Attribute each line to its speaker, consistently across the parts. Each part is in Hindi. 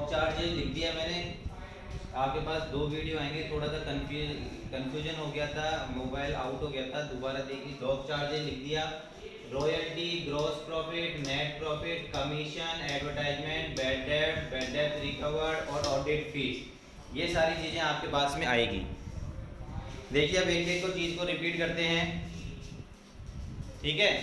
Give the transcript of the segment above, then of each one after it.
Speaker 1: स्टॉक चार्जेस लिख दिया मैंने। आपके पास 2 वीडियो आएंगे, थोड़ा सा कंफ्यूजन हो गया था, मोबाइल आउट हो गया था, दोबारा देखिए। स्टॉक चार्जेस लिख दिया, royalty, gross profit, net profit, commission, advertisement, bad debt recovered और ऑडिट फीस, ये सारी चीज़ें आपके पास में आएगी। देखिए अब एक एक को चीज़ को रिपीट करते हैं, ठीक है।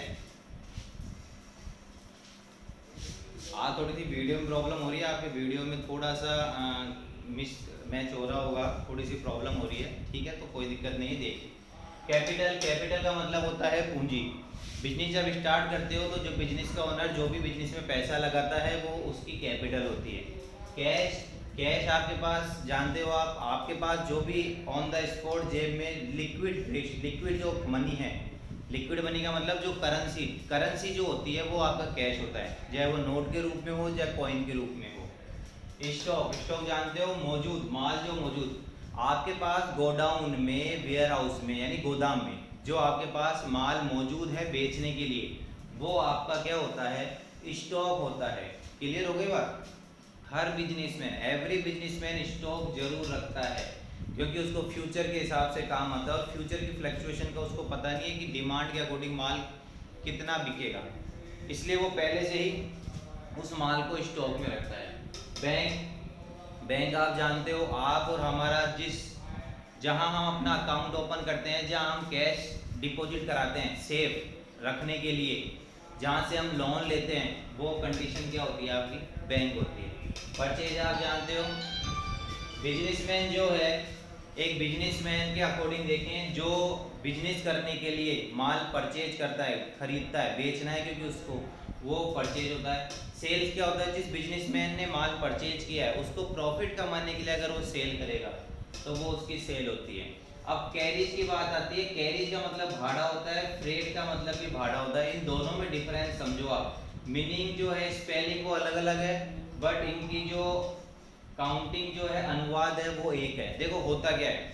Speaker 1: आज थोड़ी सी वीडियो में प्रॉब्लम हो रही है, आपके वीडियो में थोड़ा सा मिस मैच हो रहा होगा, थोड़ी सी प्रॉब्लम हो रही है, ठीक है, तो कोई दिक्कत नहीं है। देखिए कैपिटल, कैपिटल का मतलब होता है पूंजी। बिजनेस जब स्टार्ट करते हो तो जो बिजनेस का ओनर जो भी बिजनेस में पैसा लगाता है वो उसकी कैपिटल होती है। कैश, कैश आपके पास जानते हो आप, आपके पास जो भी ऑन द स्पॉट जेब में लिक्विड जो मनी है, लिक्विड मनी का मतलब जो करेंसी, करेंसी जो होती है वो आपका कैश होता है, चाहे वो नोट के रूप में हो चाहे कॉइन के रूप में हो। स्टॉक, स्टॉक जानते हो, मौजूद माल, जो मौजूद आपके पास गोडाउन में, वेयर हाउस में यानी गोदाम में जो आपके पास माल मौजूद है बेचने के लिए, वो आपका क्या होता है, स्टॉक होता है। क्लियर हो गई बात। हर बिजनेसमैन, एवरी बिजनेसमैन स्टॉक जरूर रखता है, क्योंकि उसको फ्यूचर के हिसाब से काम आता है और फ्यूचर की फ्लक्चुएशन का उसको पता नहीं है कि डिमांड के अकॉर्डिंग माल कितना बिकेगा, इसलिए वो पहले से ही उस माल को स्टॉक में रखता है। बैंक, बैंक आप जानते हो, आप और हमारा जिस, जहां हम अपना अकाउंट ओपन करते हैं, जहां हम कैश डिपॉजिट कराते हैं सेफ रखने के लिए, जहां से हम लोन लेते हैं, वो कंडीशन क्या होती है आपकी, बैंक होती है। परचेज आप जानते हो, बिजनेसमैन जो है, एक बिजनेसमैन के अकॉर्डिंग देखें, जो बिजनेस करने के लिए माल परचेज करता है, खरीदता है, बेचना है क्योंकि उसको, वो परचेज होता है। सेल्स क्या होता है, जिस बिजनेसमैन ने माल परचेज किया है उसको प्रॉफिट कमाने के लिए अगर वो सेल करेगा तो वो उसकी सेल होती है। अब कैरिज की बात आती है, कैरिज का मतलब भाड़ा होता है, फ्रेट का मतलब भी भाड़ा होता है। इन दोनों में डिफरेंस समझो आप, मीनिंग जो है, स्पेलिंग वो अलग अलग है, बट इनकी जो काउंटिंग जो है, अनुवाद है, वो एक है। देखो होता क्या है,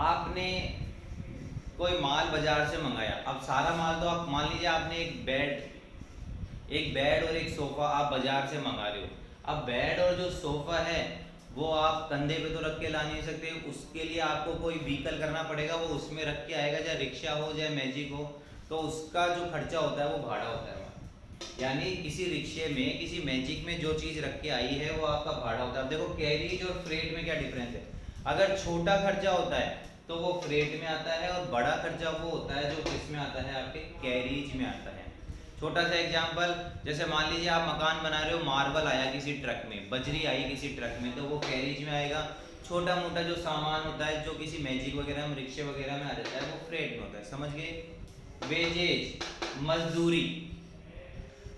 Speaker 1: आपने कोई माल बाजार से मंगाया, अब सारा माल तो आप मान लीजिए आपने एक बेड और एक सोफा आप बाजार से मंगा रहे हो। अब बेड और जो सोफा है वो आप कंधे पे तो रख के ला नहीं सकते, उसके लिए आपको कोई व्हीकल करना पड़ेगा, वो उसमें रख के आएगा, चाहे रिक्शा हो चाहे मैजिक हो, तो उसका जो खर्चा होता है वो भाड़ा होता है। यानी किसी रिक्शे में, किसी मैजिक में जो चीज़ रख के आई है वो आपका भाड़ा होता है। अब देखो कैरिज और फ्रेट में क्या डिफरेंस है, अगर छोटा खर्चा होता है तो वो फ्रेट में आता है, और बड़ा खर्चा वो होता है जो किस में आता है, आपके कैरिज में आता है। छोटा सा एग्जांपल, जैसे मान लीजिए आप मकान बना रहे हो, मार्बल आया किसी ट्रक में, बजरी आई किसी ट्रक में, तो वो कैरिज में आएगा। छोटा मोटा जो सामान होता है जो किसी मैजिक वगैरह में, रिक्शे वगैरह में आ जाता है, वो फ्रेट में होता है। समझ गए। वेजेज, मजदूरी,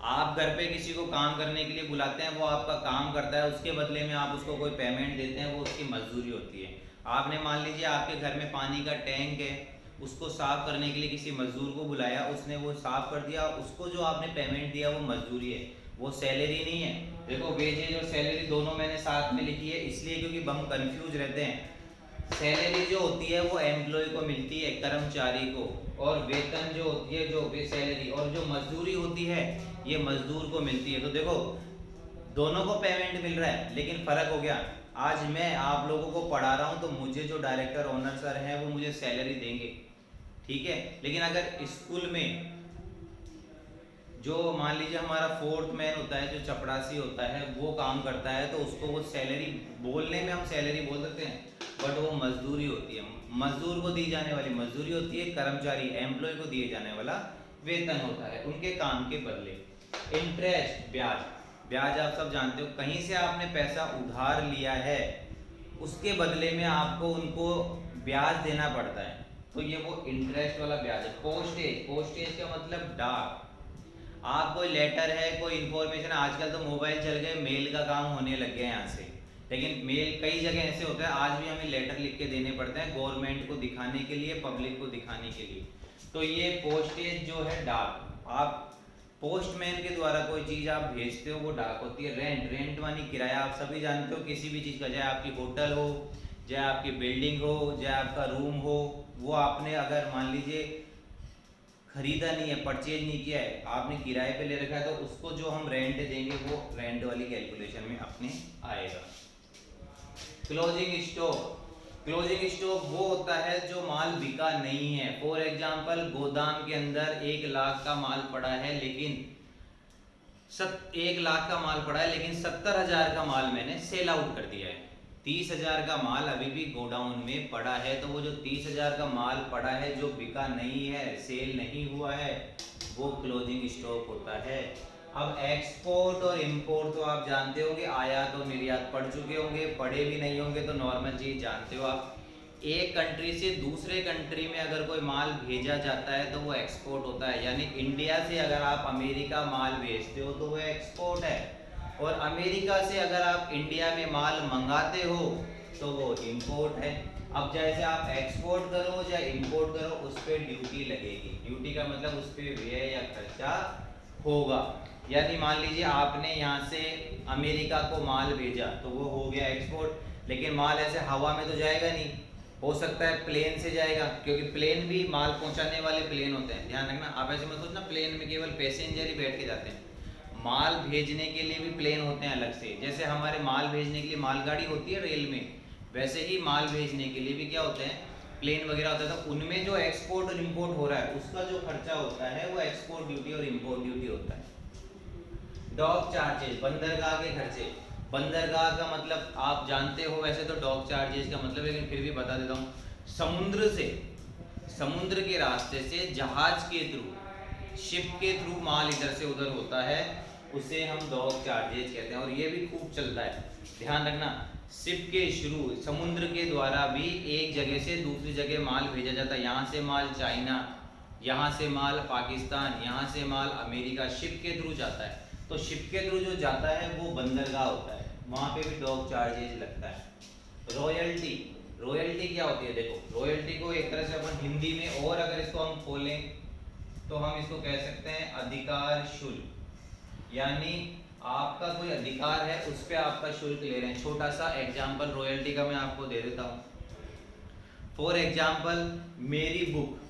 Speaker 1: आप घर पे किसी को काम करने के लिए बुलाते हैं, वो आपका काम करता है, उसके बदले में आप उसको कोई पेमेंट देते हैं, वो उसकी मजदूरी होती है। आपने मान लीजिए आपके घर में पानी का टैंक है, उसको साफ करने के लिए किसी मजदूर को बुलाया, उसने वो साफ कर दिया, उसको जो आपने पेमेंट दिया वो मजदूरी है, वो सैलरी नहीं है। देखो वेजेज और सैलरी दोनों मैंने साथ में लिखी है, इसलिए क्योंकि हम कंफ्यूज रहते हैं। सैलरी जो होती है वो एम्प्लॉय को मिलती है, कर्मचारी को, और वेतन जो होती है, जो वे सैलरी, और जो मजदूरी होती है ये मजदूर को मिलती है। तो देखो दोनों को पेमेंट मिल रहा है, लेकिन फर्क हो गया, आज मैं आप लोगों को पढ़ा रहा हूँ तो मुझे जो डायरेक्टर ओनर सर हैं वो मुझे सैलरी देंगे, ठीक है। लेकिन अगर स्कूल में जो मान लीजिए हमारा फोर्थ मैन होता है, जो चपरासी होता है, वो काम करता है, तो उसको वो सैलरी, बोलने में हम सैलरी बोल सकते हैं, बट वो मजदूरी होती है। मजदूर को दी जाने वाली मजदूरी होती है, कर्मचारी एम्प्लॉय को दिए जाने वाला वेतन होता है उनके काम के बदले। इंटरेस्ट, ब्याज, ब्याज आप सब जानते हो, कहीं से आपने पैसा उधार लिया है, उसके बदले में आपको उनको ब्याज देना पड़ता है, तो ये वो इंटरेस्ट वाला ब्याज है। पोस्टेज, पोस्टेज का मतलब डाक, आप कोई लेटर है, कोई इन्फॉर्मेशन, आजकल तो मोबाइल चल गए, मेल का काम होने लग गया यहाँ से, लेकिन मेल कई जगह ऐसे होता है, आज भी हमें लेटर लिख के देने पड़ते हैं गवर्नमेंट को दिखाने के लिए, पब्लिक को दिखाने के लिए। तो ये पोस्टेज जो है डाक, आप पोस्टमैन के द्वारा कोई चीज़ आप भेजते हो वो डाक होती है। रेंट, रेंट मानी किराया, आप सभी जानते हो किसी भी चीज़ का, चाहे आपकी होटल हो, चाहे आपकी बिल्डिंग हो, चाहे आपका रूम हो, वो आपने अगर मान लीजिए खरीदा नहीं है, परचेज नहीं किया है, आपने किराए पे ले रखा है, तो उसको जो हम रेंट देंगे वो रेंट वाली कैलकुलेशन में अपने आएगा। क्लोजिंग स्टॉक, क्लोजिंग स्टॉक वो होता है जो माल बिका नहीं है। फॉर एग्जांपल गोदाम के अंदर 1 लाख का माल पड़ा है, लेकिन 1 लाख का माल पड़ा है लेकिन 70,000 का माल मैंने सेल आउट कर दिया है। 30,000 का माल अभी भी गोडाउन में पड़ा है, तो वो जो 30,000 का माल पड़ा है जो बिका नहीं है, सेल नहीं हुआ है, वो क्लोजिंग स्टॉक होता है। अब एक्सपोर्ट और इंपोर्ट तो आप जानते होंगे, आयात और निर्यात पढ़ चुके होंगे, पढ़े भी नहीं होंगे तो नॉर्मल चीज जानते हो आप। एक कंट्री से दूसरे कंट्री में अगर कोई माल भेजा जाता है तो वो एक्सपोर्ट होता है, यानी इंडिया से अगर आप अमेरिका माल भेजते हो तो वो एक्सपोर्ट है, और अमेरिका से अगर आप इंडिया में माल मंगाते हो तो वो इंपोर्ट है। अब जैसे आप एक्सपोर्ट करो या इंपोर्ट करो उस पर ड्यूटी लगेगी। ड्यूटी का मतलब उस पर व्यय या खर्चा होगा। यानी मान लीजिए आपने यहाँ से अमेरिका को माल भेजा तो वो हो गया एक्सपोर्ट, लेकिन माल ऐसे हवा में तो जाएगा नहीं, हो सकता है प्लेन से जाएगा, क्योंकि प्लेन भी माल पहुंचाने वाले प्लेन होते हैं, ध्यान रखना। आप ऐसे मत सोचना प्लेन में केवल पैसेंजर ही बैठ के जाते हैं, माल भेजने के लिए भी प्लेन होते हैं अलग से। जैसे हमारे माल भेजने के लिए मालगाड़ी होती है रेल में, वैसे ही माल भेजने के लिए भी क्या होते हैं, प्लेन वगैरह होता है। तो उनमें जो एक्सपोर्ट और इम्पोर्ट हो रहा है उसका जो खर्चा होता है वो एक्सपोर्ट ड्यूटी और इम्पोर्ट ड्यूटी होता है। डॉक चार्जेस, बंदरगाह के खर्चे। बंदरगाह का मतलब आप जानते हो वैसे तो डॉक चार्जेस का मतलब, लेकिन फिर भी बता देता हूँ। समुद्र से, समुद्र के रास्ते से जहाज के थ्रू, शिप के थ्रू माल इधर से उधर होता है, उसे हम डॉक चार्जेस कहते हैं, और ये भी खूब चलता है, ध्यान रखना। शिप के शुरू समुद्र के द्वारा भी एक जगह से दूसरी जगह माल भेजा जाता है। यहाँ से माल चाइना, यहाँ से माल पाकिस्तान, यहाँ से माल अमेरिका, शिप के थ्रू जाता है। तो शिप के थ्रू जो जाता है वो बंदरगाह होता है, वहाँ पे भी डॉक चार्जेज लगता है। रॉयल्टी, रॉयल्टी क्या होती है? देखो रॉयल्टी को एक तरह से अपन हिंदी में, और अगर इसको हम खोलें तो हम इसको कह सकते हैं अधिकार शुल्क, यानी आपका कोई अधिकार है उस पर आपका शुल्क ले रहे हैं। छोटा सा एग्जाम्पल रॉयल्टी का मैं आपको दे देता हूँ। फॉर एग्जाम्पल मेरी बुक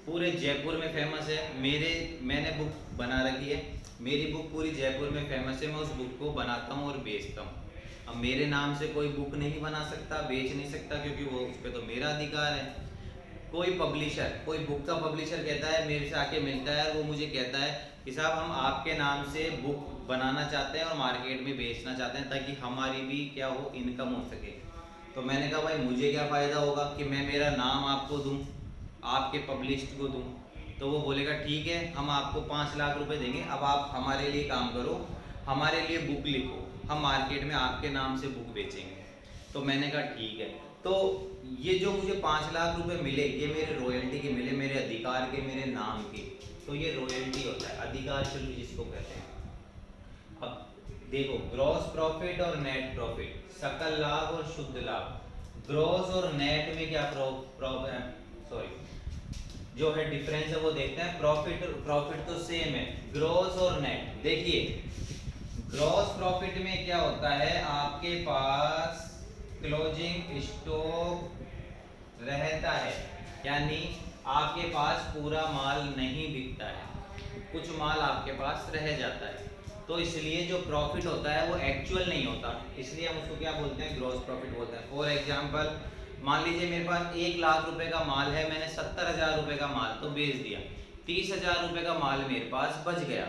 Speaker 1: पूरे जयपुर में फेमस है, मैंने बुक बना रखी है, मेरी बुक पूरी जयपुर में फेमस है, मैं उस बुक को बनाता हूँ और बेचता हूँ। अब मेरे नाम से कोई बुक नहीं बना सकता, बेच नहीं सकता, क्योंकि वो उस पर तो मेरा अधिकार है। कोई पब्लिशर, कोई बुक का पब्लिशर कहता है, मेरे से आके मिलता है, वो मुझे कहता है कि साहब हम आपके नाम से बुक बनाना चाहते हैं और मार्केट में बेचना चाहते हैं ताकि हमारी भी क्या हो, इनकम हो सके। तो मैंने कहा भाई मुझे क्या फ़ायदा होगा कि मैं मेरा नाम आपको दूँ, आपके पब्लिश्ड को दूँ। तो वो बोलेगा ठीक है हम आपको 5 लाख रुपए देंगे, अब आप हमारे लिए काम करो, हमारे लिए बुक लिखो, हम मार्केट में आपके नाम से बुक बेचेंगे। तो मैंने कहा ठीक है। तो ये जो मुझे 5 लाख रुपए मिले, ये मेरे रॉयल्टी के मिले, मेरे अधिकार के, मेरे नाम के, तो ये रॉयल्टी होता है, अधिकार शुल्क जिसको कहते हैं। अब देखो ग्रॉस प्रॉफिट और नेट प्रॉफिट, सकल लाभ और शुद्ध लाभ। ग्रॉस और नेट में क्या जो है डिफरेंस है वो देखते हैं। प्रॉफिट तो सेम है, ग्रॉस और नेट। देखिए ग्रॉस प्रॉफिट में क्या होता है, आपके पास क्लोजिंग स्टॉक रहता है, यानी आपके पास पूरा माल नहीं बिकता है, कुछ माल आपके पास रह जाता है। तो इसलिए जो प्रॉफिट होता है वो एक्चुअल नहीं होता, इसलिए हम उसको क्या बोलते हैं, ग्रॉस प्रॉफिट बोलते हैं। फॉर एग्जांपल मान लीजिए मेरे पास 1 लाख रुपए का माल है, मैंने 70,000 रुपए का माल तो बेच दिया, 30,000 रुपए का माल मेरे पास बच गया।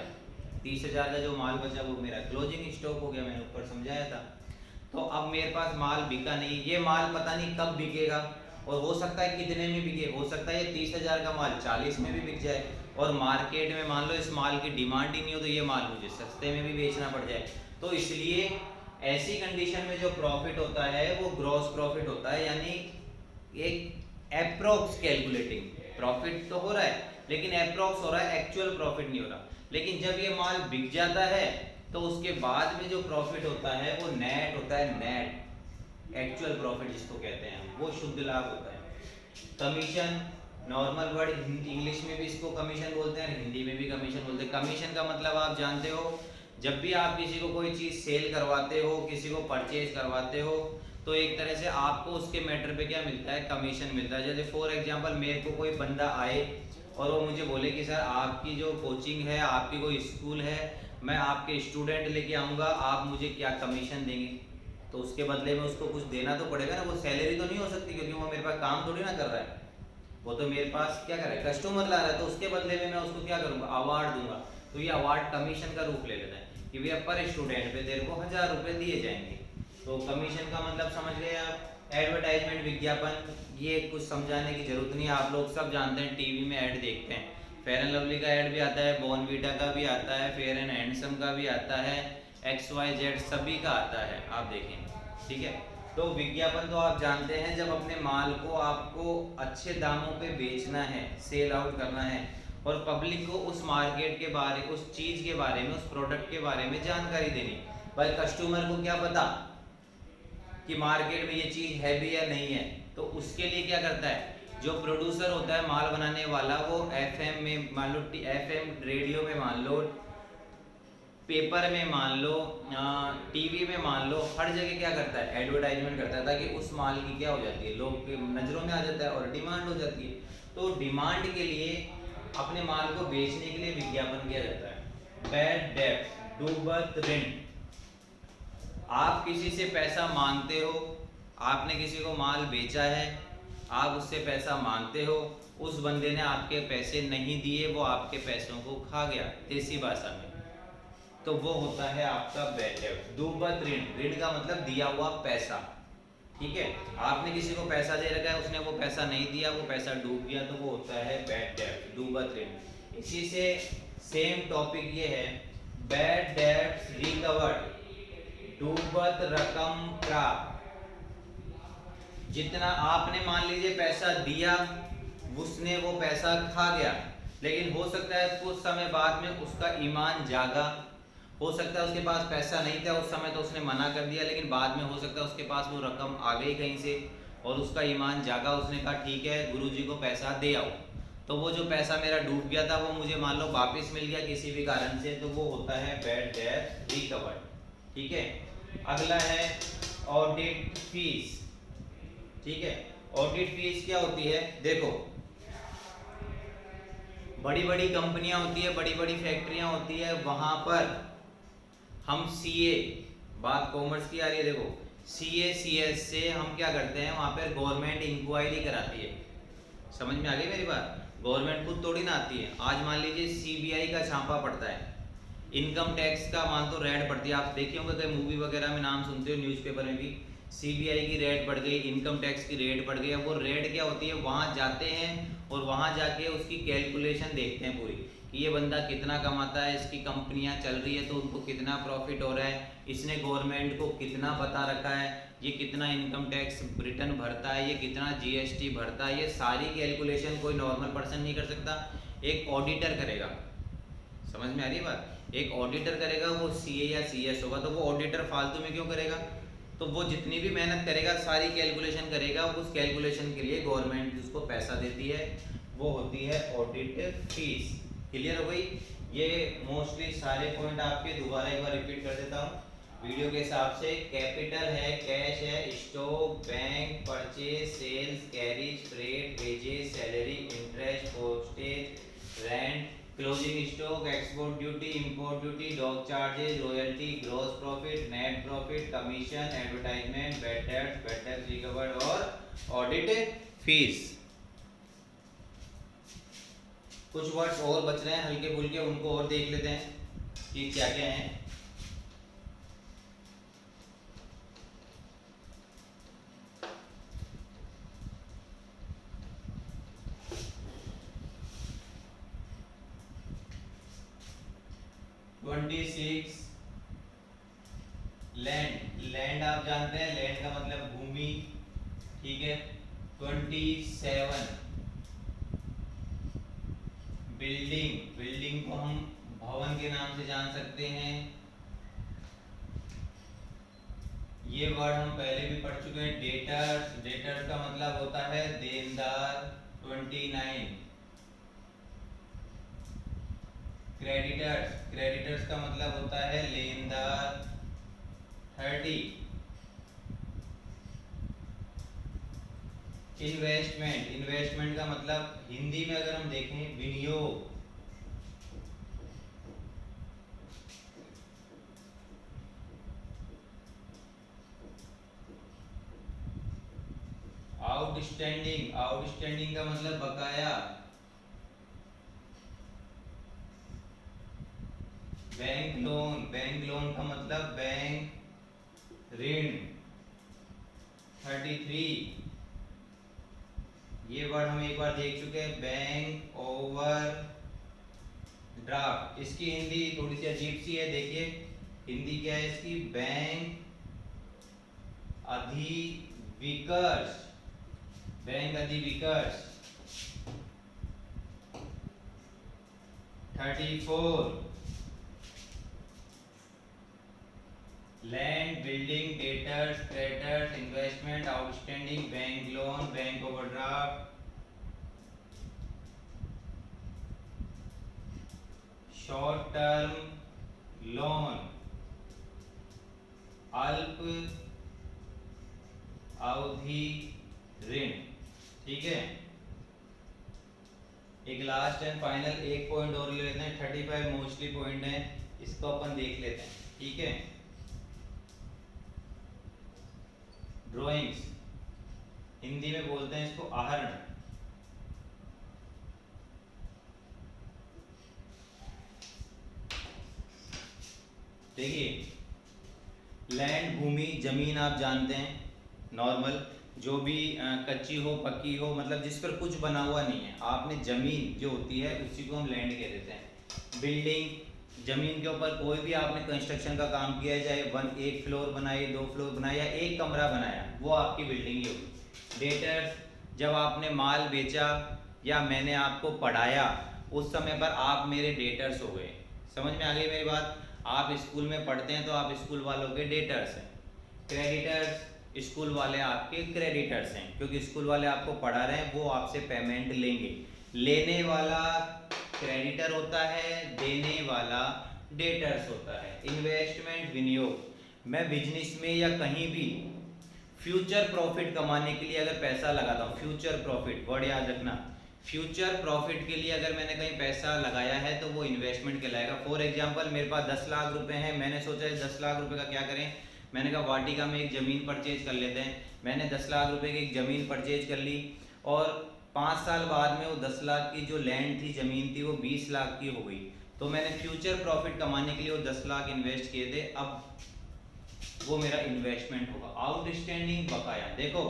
Speaker 1: 30,000 का जो माल बचा वो मेरा क्लोजिंग स्टॉक हो गया, मैंने ऊपर समझाया था। तो अब मेरे पास माल बिका नहीं, ये माल पता नहीं कब बिकेगा, और हो सकता है कितने में बिके, हो सकता है ये 30,000 का माल 40 में भी बिक जाए, और मार्केट में मान लो इस माल की डिमांड ही नहीं हो तो ये माल मुझे सस्ते में भी बेचना पड़ जाए। तो इसलिए ऐसी कंडीशन में जो प्रॉफिट होता है वो ग्रॉस प्रॉफिट होता है, यानी एक एप्रोक्स कैलकुलेटिंग प्रॉफिट तो हो रहा है लेकिन एप्रोक्स हो रहा है, एक्चुअल प्रॉफिट नहीं हो रहा। लेकिन जब ये माल बिक जाता है तो उसके बाद में जो प्रॉफिट होता है वो नेट होता है, नेट एक्चुअल प्रॉफिट जिसको कहते हैं, वो शुद्ध लाभ होता है। कमीशन, नॉर्मल वर्ड इंग्लिश में भी इसको कमीशन बोलते हैं, हिंदी में भी कमीशन बोलते हैं। कमीशन का मतलब आप जानते हो, जब भी आप किसी को कोई चीज़ सेल करवाते हो, किसी को परचेज करवाते हो, तो एक तरह से आपको उसके मैटर पे क्या मिलता है, कमीशन मिलता है। जैसे फॉर एग्जांपल मेरे को कोई बंदा आए और वो मुझे बोले कि सर आपकी जो कोचिंग है, आपकी कोई स्कूल है, मैं आपके स्टूडेंट लेके आऊँगा, आप मुझे क्या कमीशन देंगे? तो उसके बदले में उसको कुछ देना तो पड़ेगा ना, वो सैलरी तो नहीं हो सकती, क्योंकि वो मेरे पास काम थोड़ी ना कर रहा है, वो तो मेरे पास क्या कर रहा है, कस्टमर ला रहा है। तो उसके बदले में मैं उसको क्या करूँगा, अवार्ड दूंगा। तो ये अवार्ड कमीशन का रूप ले लेता है कि भैया पर स्टूडेंट पे तेरे को 1000 रुपये दिए जाएंगे। तो कमीशन का मतलब समझ गए आप। एडवर्टाइजमेंट, विज्ञापन, ये कुछ समझाने की जरूरत नहीं है, आप लोग सब जानते हैं, टीवी में ऐड देखते हैं, फेयर एंड लवली का ऐड भी आता है, बॉर्नवीटा का भी आता है, फेयर एंड हैंडसम का भी आता है, XYZ सभी का आता है, आप देखें, ठीक है। तो विज्ञापन तो आप जानते हैं, जब अपने माल को आपको अच्छे दामों पे बेचना है, सेल आउट करना है, और पब्लिक को उस मार्केट के बारे, उस चीज़ के बारे में, उस प्रोडक्ट के बारे में जानकारी देनी। भाई कस्टमर को क्या पता कि मार्केट में ये चीज़ है भी या नहीं है, तो उसके लिए क्या करता है, जो प्रोड्यूसर होता है, माल बनाने वाला, वो FM में मान लो, FM रेडियो में मान लो, पेपर में मान लो, टीवी में मान लो, हर जगह क्या करता है, एडवर्टाइजमेंट करता है, ताकि उस माल की क्या हो जाती है, लोग के नज़रों में आ जाता है और डिमांड हो जाती है। तो डिमांड के लिए, अपने माल को बेचने के लिए विज्ञापन किया जाता है। बैड डेब्ट, डूबत ऋण, आप किसी से पैसा मांगते हो, आपने किसी को माल बेचा है, आप उससे पैसा मांगते हो, उस बंदे ने आपके पैसे नहीं दिए, वो आपके पैसों को खा गया, देसी भाषा में, तो वो होता है आपका बैड डेब्ट। डूबत ऋण, ऋण का मतलब दिया हुआ पैसा, ठीक है, आपने किसी को पैसा दे रखा है, उसने वो पैसा नहीं दिया, वो पैसा डूब गया, तो वो होता है बैड डेब्ट, डूबत ऋण। इसी से सेम टॉपिक ये है, बैड डेब्ट्स रिकवर्ड, डूबत रकम प्राप्त। जितना आपने मान लीजिए पैसा दिया, उसने वो पैसा खा गया, लेकिन हो सकता है कुछ समय बाद में उसका ईमान जागा, हो सकता है उसके पास पैसा नहीं था उस समय, तो उसने मना कर दिया, लेकिन बाद में हो सकता है उसके पास वो रकम आ गई कहीं से और उसका ईमान जागा, उसने कहा ठीक है गुरुजी को पैसा दे आओ, तो वो जो पैसा मेरा डूब गया था वो मुझे मान लो वापस मिल गया किसी भी कारण से, तो वो होता है बैड डेब्ट रिकवर्ड, ठीक है। अगला है ऑडिट फीस, ठीक है। ऑडिट फीस क्या होती है, देखो बड़ी बड़ी कंपनियां होती है, बड़ी बड़ी फैक्ट्रियां होती है, वहां पर हम CA, बात कॉमर्स की आ रही है, देखो CA CS से हम क्या करते हैं, वहां पर गवर्नमेंट इंक्वायरी कराती है, समझ में आ गई मेरी बात, गवर्नमेंट खुद थोड़ी ना आती है। आज मान लीजिए CBI का छापा पड़ता है, इनकम टैक्स का मान तो रेड पड़ती है, आप देखे होंगे कई मूवी वगैरह में नाम सुनते हो, न्यूज़पेपर में भी, CBI की रेड पड़ गई, इनकम टैक्स की रेड पड़ गई। अब वो रेड क्या होती है, वहाँ जाते हैं और वहाँ जाके उसकी कैलकुलेशन देखते हैं पूरी, कि ये बंदा कितना कमाता है, इसकी कंपनियाँ चल रही है तो उनको कितना प्रॉफिट हो रहा है, इसने गवर्नमेंट को कितना बता रखा है, ये कितना इनकम टैक्स रिटर्न भरता है, ये कितना GST भरता है, ये सारी कैलकुलेशन कोई नॉर्मल पर्सन नहीं कर सकता, एक ऑडिटर करेगा, समझ में आ रही है बात, एक ऑडिटर करेगा, वो CA या CS होगा, तो वो ऑडिटर फालतू में क्यों करेगा, तो वो जितनी भी मेहनत करेगा सारी कैलकुलेशन करेगा, उस कैलकुलेशन के लिए गवर्नमेंट उसको पैसा देती है, वो होती है ऑडिट फीस। क्लियर हो गई, ये मोस्टली सारे पॉइंट आपके दोबारा एक बार रिपीट कर देता हूँ वीडियो के हिसाब से। कैपिटल है, कैश है, stock, bank, purchase, sales, carriage, freight, wages, salary, interest, postage, rent, closing stock, export duty, import duty, dock charges, royalty, gross profit, net profit, commission, advertisement, bad tax recovered और ऑडिट फीस। कुछ वर्ड्स और बच रहे हैं हल्के फुल्के, उनको और देख लेते हैं कि क्या क्या हैं। लैंड, लैंड आप जानते हैं, लैंड का मतलब भूमि, ठीक है। 27 बिल्डिंग, बिल्डिंग को हम भवन के नाम से जान सकते हैं, ये वर्ड हम पहले भी पढ़ चुके हैं। डेटर्स, डेटर्स का मतलब होता है देनदार, 29। क्रेडिटर्स, क्रेडिटर्स का मतलब होता है लेनदार, 30। इन्वेस्टमेंट, इन्वेस्टमेंट का मतलब हिंदी में अगर हम देखें विनियोग। आउटस्टैंडिंग, आउटस्टैंडिंग का मतलब बकाया। बैंक लोन, बैंक लोन का मतलब बैंक ऋण। 33 ये वर्ड हम एक बार देख चुके हैं, बैंक ओवर ड्राफ्ट। इसकी हिंदी थोड़ी सी अजीब सी है, देखिए हिंदी क्या है इसकी, बैंक अधिविकर्ष, बैंक अधिविकर्ष। 34 land building debtors creditors investment outstanding bank loan bank overdraft short term loan अल्प अवधि ऋण। ठीक है, एक लास्ट एंड फाइनल एक पॉइंट और ले लेते हैं, 35 मोस्टली पॉइंट है, इसको अपन देख लेते हैं। ठीक है, ड्राइंग्स हिंदी में बोलते हैं इसको आहरण। देखिए लैंड भूमि जमीन आप जानते हैं, नॉर्मल जो भी कच्ची हो पक्की हो, मतलब जिस पर कुछ बना हुआ नहीं है, आपने जमीन जो होती है उसी को हम लैंड कह देते हैं। बिल्डिंग जमीन के ऊपर कोई भी आपने कंस्ट्रक्शन का काम किया है, चाहे एक फ्लोर बनाए, 2 फ्लोर बनाए या एक कमरा बनाया, वो आपकी बिल्डिंग ही होगी। डेटर्स जब आपने माल बेचा या मैंने आपको पढ़ाया उस समय पर आप मेरे डेटर्स हो गए। समझ में आ गई मेरी बात? आप स्कूल में पढ़ते हैं तो आप स्कूल वालों के डेटर्स हैं। क्रेडिटर्स स्कूल वाले आपके क्रेडिटर्स हैं, क्योंकि स्कूल वाले आपको पढ़ा रहे हैं, वो आपसे पेमेंट लेंगे। लेने वाला क्रेडिटर होता है, देने वाला डेटर्स होता है। इन्वेस्टमेंट विनियोग, मैं बिजनेस में या कहीं भी फ्यूचर प्रॉफिट कमाने के लिए अगर पैसा लगाता हूँ, फ्यूचर प्रॉफिट वर्ड याद रखना, फ्यूचर प्रॉफिट के लिए अगर मैंने कहीं पैसा लगाया है तो वो इन्वेस्टमेंट कहलाएगा। फॉर एग्जांपल मेरे पास 10 लाख रुपए हैं, मैंने सोचा है 10 लाख रुपए का क्या करें, मैंने कहा वाटिका में एक ज़मीन परचेज कर लेते हैं। मैंने 10 लाख रुपए की एक ज़मीन परचेज कर ली और 5 साल बाद में वो 10 लाख की जो लैंड थी, ज़मीन थी, वो 20 लाख की हो गई। तो मैंने फ्यूचर प्रॉफिट कमाने के लिए वो 10 लाख इन्वेस्ट किए थे, अब वो मेरा इन्वेस्टमेंट होगा। आउटस्टैंडिंग बकाया, देखो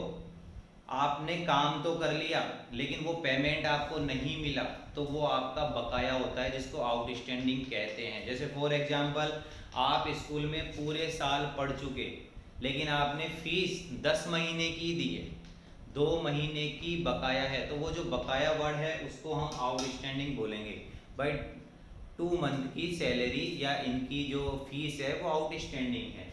Speaker 1: आपने काम तो कर लिया लेकिन वो पेमेंट आपको नहीं मिला, तो वो आपका बकाया होता है, जिसको आउटस्टैंडिंग कहते हैं। जैसे फॉर एग्जांपल आप स्कूल में पूरे साल पढ़ चुके लेकिन आपने फीस 10 महीने की दी है, 2 महीने की बकाया है, तो वो जो बकाया वर्ड है उसको हम आउटस्टैंडिंग बोलेंगे। भाई 2 मंथ की सैलरी या इनकी जो फीस है वो आउटस्टैंडिंग है।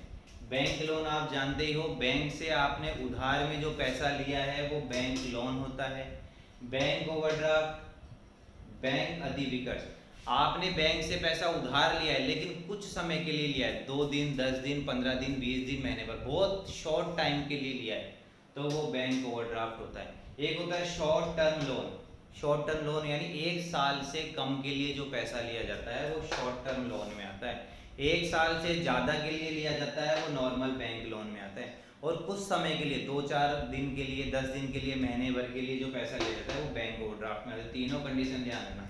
Speaker 1: बैंक लोन आप जानते ही हो, बैंक से आपने उधार में जो पैसा लिया है वो बैंक लोन होता है। बैंक ओवरड्राफ्ट, बैंक अधिविकर्ष, आपने बैंक से पैसा उधार लिया है लेकिन कुछ समय के लिए लिया है, 2 दिन, 10 दिन, 15 दिन, 20 दिन, महीने भर, बहुत शॉर्ट टाइम के लिए लिया है, तो वो बैंक ओवरड्राफ्ट होता है। एक होता है short term loan, short term loan यानी 1 साल से कम के लिए जो पैसा लिया जाता है वो शॉर्ट टर्म लोन में आता है। 1 साल से ज़्यादा के लिए लिया जाता है वो नॉर्मल बैंक लोन में आता है। और कुछ समय के लिए 2-4 दिन के लिए, 10 दिन के लिए, महीने भर के लिए जो पैसा लिया जाता है वो बैंक ओवरड्राफ्ट में आता है। तीनों कंडीशन ध्यान रखना।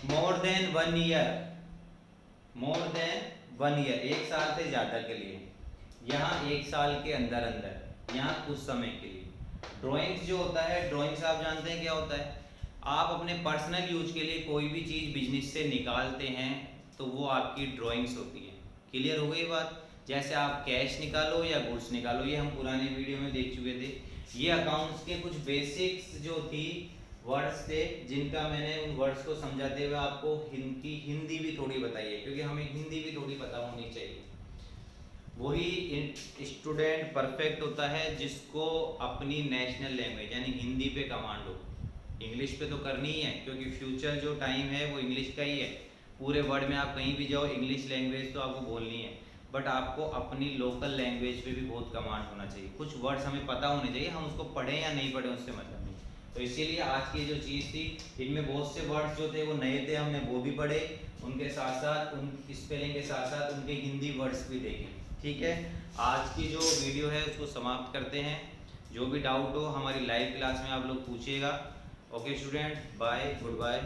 Speaker 1: More than 1 year, more than 1 year, 1 साल से ज़्यादा के लिए, यहाँ 1 साल के अंदर अंदर, यहाँ कुछ समय के लिए। ड्राइंग्स जो होता है, ड्राइंग्स आप जानते हैं क्या होता है, आप अपने पर्सनल यूज के लिए कोई भी चीज़ बिजनेस से निकालते हैं तो वो आपकी ड्राइंग्स होती है। क्लियर हो गई बात? जैसे आप कैश निकालो या गुड्स निकालो, ये हम पुराने वीडियो में देख चुके थे। ये अकाउंट्स के कुछ बेसिक्स जो थी वर्ड्स थे, जिनका मैंने उन वर्ड्स को समझाते हुए आपको हिंदी भी थोड़ी बताई है, क्योंकि हमें हिंदी भी थोड़ी पता होनी चाहिए। वही स्टूडेंट परफेक्ट होता है जिसको अपनी नेशनल लैंग्वेज यानी हिंदी पे कमांड हो। इंग्लिश पे तो करनी ही है, क्योंकि फ्यूचर जो टाइम है वो इंग्लिश का ही है। पूरे वर्ल्ड में आप कहीं भी जाओ, इंग्लिश लैंग्वेज तो आपको बोलनी है। बट आपको अपनी लोकल लैंग्वेज पे भी बहुत कमांड होना चाहिए। कुछ वर्ड्स हमें पता होने चाहिए, हम उसको पढ़ें या नहीं पढ़ें उससे मतलब नहीं। तो इसीलिए आज की जो चीज़ थी, इनमें बहुत से वर्ड्स जो थे वो नए थे, हमने वो भी पढ़े, उनके साथ साथ उन स्पेलिंग के साथ साथ उनके हिंदी वर्ड्स भी देखे। ठीक है, आज की जो वीडियो है उसको समाप्त करते हैं। जो भी डाउट हो हमारी लाइव क्लास में आप लोग पूछिएगा। Okay student, bye, good bye.